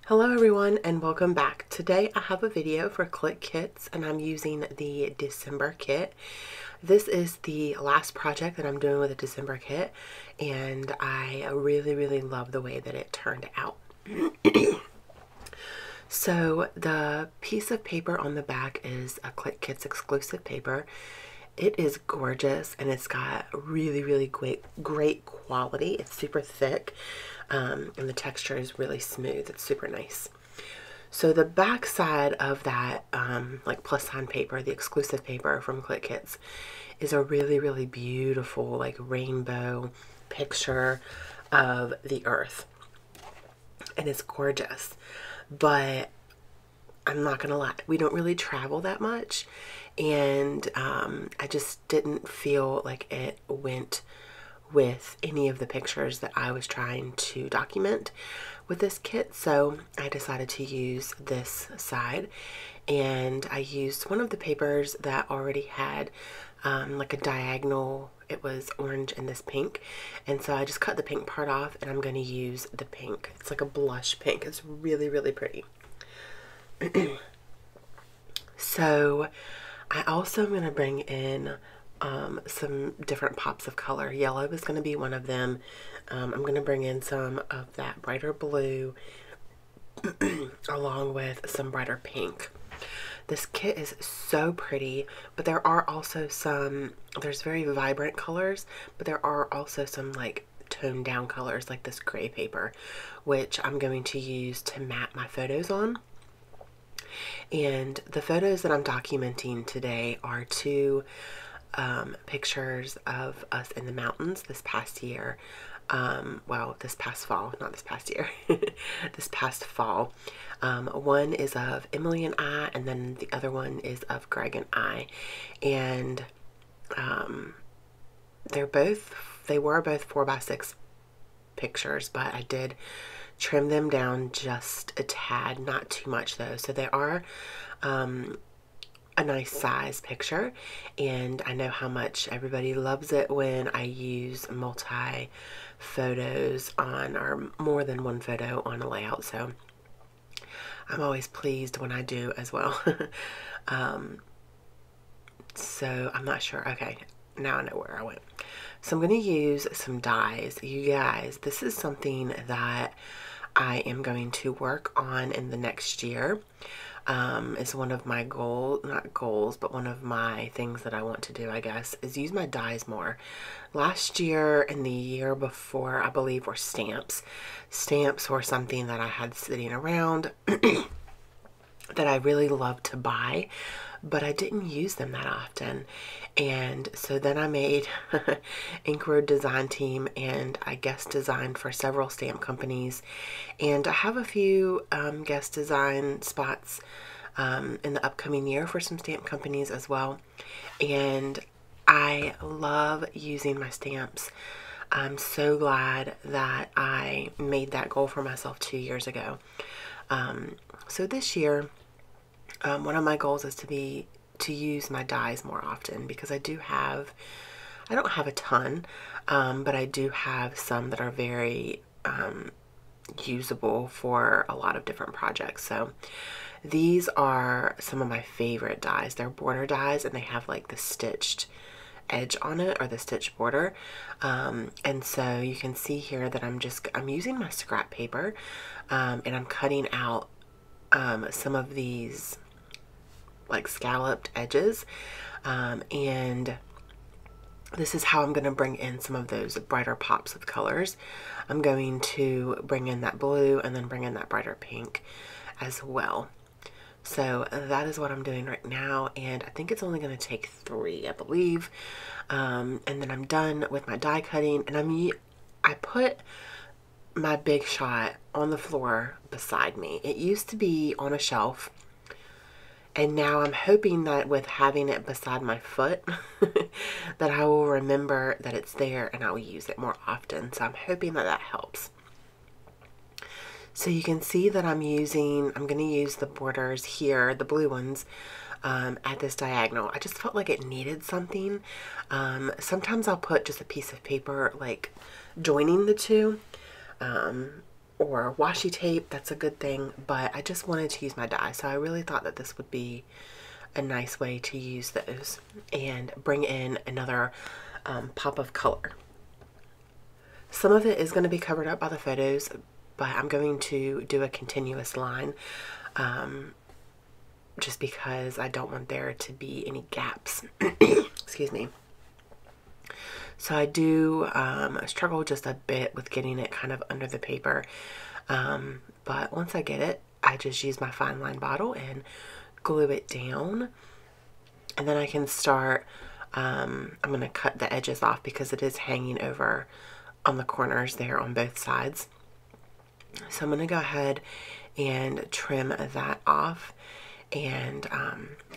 Hello everyone and welcome back. Today I have a video for Click Kits and I'm using the December kit. This is the last project that I'm doing with the December kit and I really love the way that it turned out. So the piece of paper on the back is a Click Kits exclusive paper. It is gorgeous and it's got really great quality. It's super thick and the texture is really smooth. It's super nice. So the back side of that like plus sign paper, the exclusive paper from Click Kits, is a really beautiful like rainbow picture of the earth. And it's gorgeous. But I'm not gonna lie, we don't really travel that much, and I just didn't feel like it went with any of the pictures that I was trying to document with this kit, so I decided to use this side. And I used one of the papers that already had like a diagonal. It was orange and this pink, and so I just cut the pink part off and I'm going to use the pink. It's like a blush pink. It's really pretty. So I also am going to bring in some different pops of color. Yellow is going to be one of them. I'm going to bring in some of that brighter blue along with some brighter pink. This kit is so pretty, but there are also there's very vibrant colors, but there are also some like toned down colors like this gray paper, which I'm going to use to map my photos on. And the photos that I'm documenting today are two pictures of us in the mountains this past year. Well, this past fall, not this past year, this past fall. One is of Emily and I, and then the other one is of Greg and I. And they were both 4x6 pictures, but I did trim them down just a tad, not too much though. So they are a nice size picture, and I know how much everybody loves it when I use multi photos on, or more than one photo on a layout, so I'm always pleased when I do as well. So I'm not sure. Okay, now I know where I went. So I'm going to use some dies. You guys, this is something that I am going to work on in the next year. Is one of my not goals, but one of my things that I want to do, I guess, is use my dies more. Last year and the year before, I believe, were stamps. Stamps were something that I had sitting around that I really loved to buy, but I didn't use them that often. And so then I made Ink Road Design Team, and I guest designed for several stamp companies, and I have a few guest design spots in the upcoming year for some stamp companies as well. And I love using my stamps. I'm so glad that I made that goal for myself 2 years ago. So this year, one of my goals is to use my dies more often, because I don't have a ton, but I do have some that are very usable for a lot of different projects. So these are some of my favorite dies. They're border dies, and they have like the stitched edge on it, or the stitched border. And so you can see here that I'm using my scrap paper, and I'm cutting out some of these like scalloped edges, and this is how I'm going to bring in some of those brighter pops of colors. I'm going to bring in that blue and then bring in that brighter pink as well. So that is what I'm doing right now, and I think it's only going to take 3, I believe, and then I'm done with my die cutting. And I put my Big Shot on the floor beside me. It used to be on a shelf, and now I'm hoping that with having it beside my foot that I will remember that it's there and I will use it more often. So I'm hoping that that helps. So you can see that I'm going to use the borders here, the blue ones, at this diagonal. I just felt like it needed something. Sometimes I'll put just a piece of paper like joining the two. or washi tape, that's a good thing, but I just wanted to use my die, so I really thought that this would be a nice way to use those and bring in another pop of color. Some of it is going to be covered up by the photos, but I'm going to do a continuous line just because I don't want there to be any gaps. Excuse me. So I do struggle just a bit with getting it kind of under the paper, but once I get it, I just use my fine line bottle and glue it down, and then I can start. I'm going to cut the edges off because it is hanging over on the corners there on both sides. So I'm going to go ahead and trim that off, and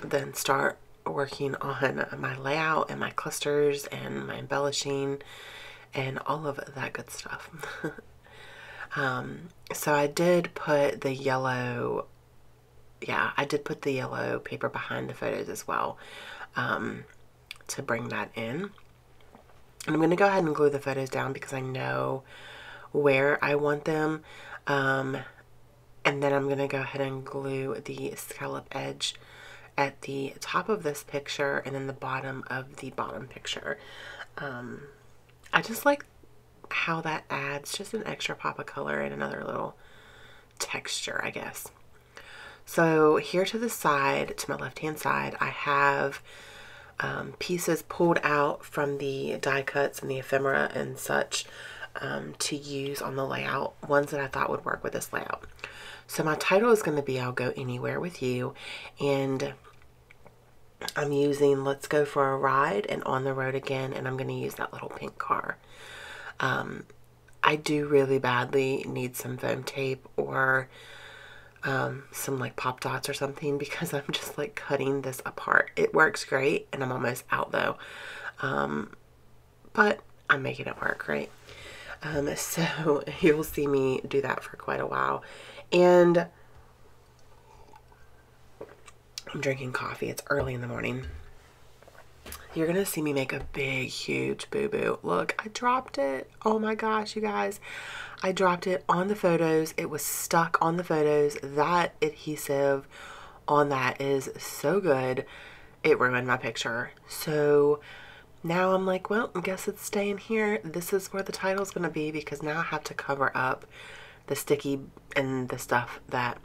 then start working on my layout and my clusters and my embellishing and all of that good stuff. So I did put the yellow, I did put the yellow paper behind the photos as well, to bring that in. And I'm going to go ahead and glue the photos down because I know where I want them. And then I'm going to go ahead and glue the scallop edge at the top of this picture and then the bottom of the bottom picture. I just like how that adds just an extra pop of color and another little texture, I guess. So here to the side, to my left-hand side, I have pieces pulled out from the die cuts and the ephemera and such to use on the layout, ones that I thought would work with this layout. So my title is going to be I'll Go Anywhere With You, and I'm using Let's Go for a Ride and On the Road Again, and I'm going to use that little pink car. I do really badly need some foam tape or some like pop dots or something, because I'm just like cutting this apart. It works great, and I'm almost out though, but I'm making it work, right? So you'll see me do that for quite a while, and I'm drinking coffee. It's early in the morning. You're gonna see me make a big, huge boo-boo. Look, I dropped it. Oh my gosh, you guys. I dropped it on the photos. It was stuck on the photos. That adhesive on that is so good. It ruined my picture. So now I'm like, well, I guess it's staying here. This is where the title's gonna be, because now I have to cover up the sticky and the stuff that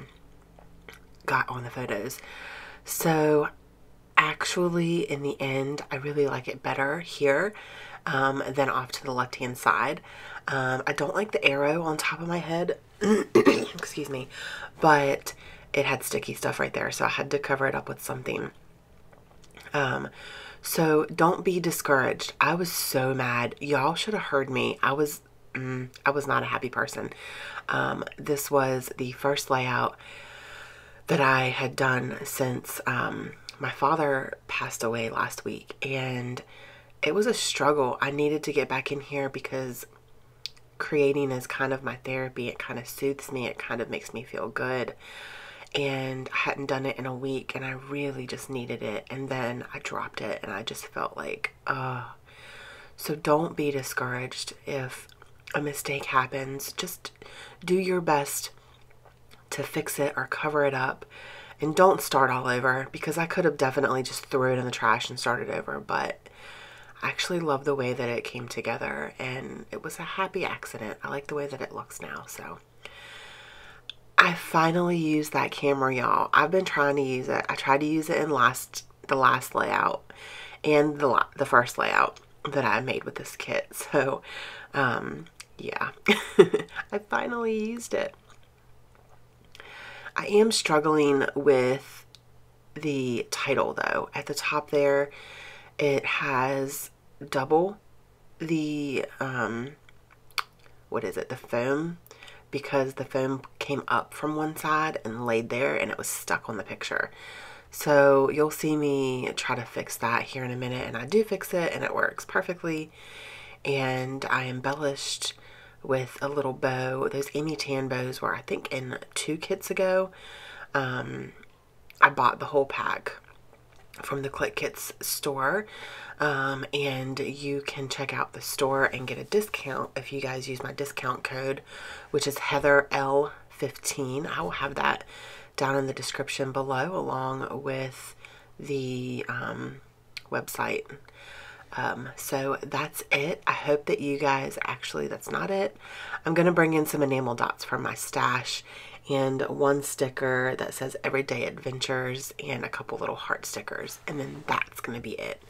got on the photos. So actually, in the end, I really like it better here than off to the left-hand side. I don't like the arrow on top of my head, excuse me, but it had sticky stuff right there, so I had to cover it up with something. So don't be discouraged. I was so mad. Y'all should have heard me. I was not a happy person. This was the first layout that I had done since my father passed away last week, and it was a struggle. I needed to get back in here because creating is kind of my therapy. It kind of soothes me. It kind of makes me feel good. And I hadn't done it in a week, and I really just needed it. And then I dropped it, and I just felt like, So don't be discouraged if a mistake happens. Just do your best to fix it or cover it up. And don't start all over, because I could have definitely just threw it in the trash and started over, but I actually love the way that it came together, and it was a happy accident. I like the way that it looks now. So I finally used that camera, y'all. I've been trying to use it. I tried to use it in the last layout and the first layout that I made with this kit. So yeah, I finally used it. I am struggling with the title though. At the top there, it has double the, what is it, the foam, because the foam came up from one side and laid there, and it was stuck on the picture. So you'll see me try to fix that here in a minute, and I do fix it, and it works perfectly. And I embellished with a little bow. Those Amy Tan bows were, I think, in 2 kits ago. I bought the whole pack from the Click Kits store, and you can check out the store and get a discount if you guys use my discount code, which is Heather L15. I will have that down in the description below along with the website. So that's it. I hope that you guys, actually that's not it. I'm going to bring in some enamel dots from my stash and one sticker that says Everyday Adventures and a couple little heart stickers, and then that's going to be it.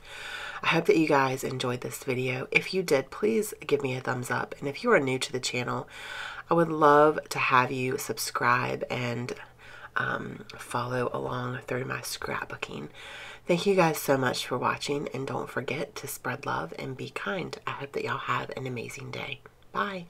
I hope that you guys enjoyed this video. If you did, please give me a thumbs up, and if you are new to the channel, I would love to have you subscribe and follow along through my scrapbooking. Thank you guys so much for watching, and don't forget to spread love and be kind. I hope that y'all have an amazing day. Bye.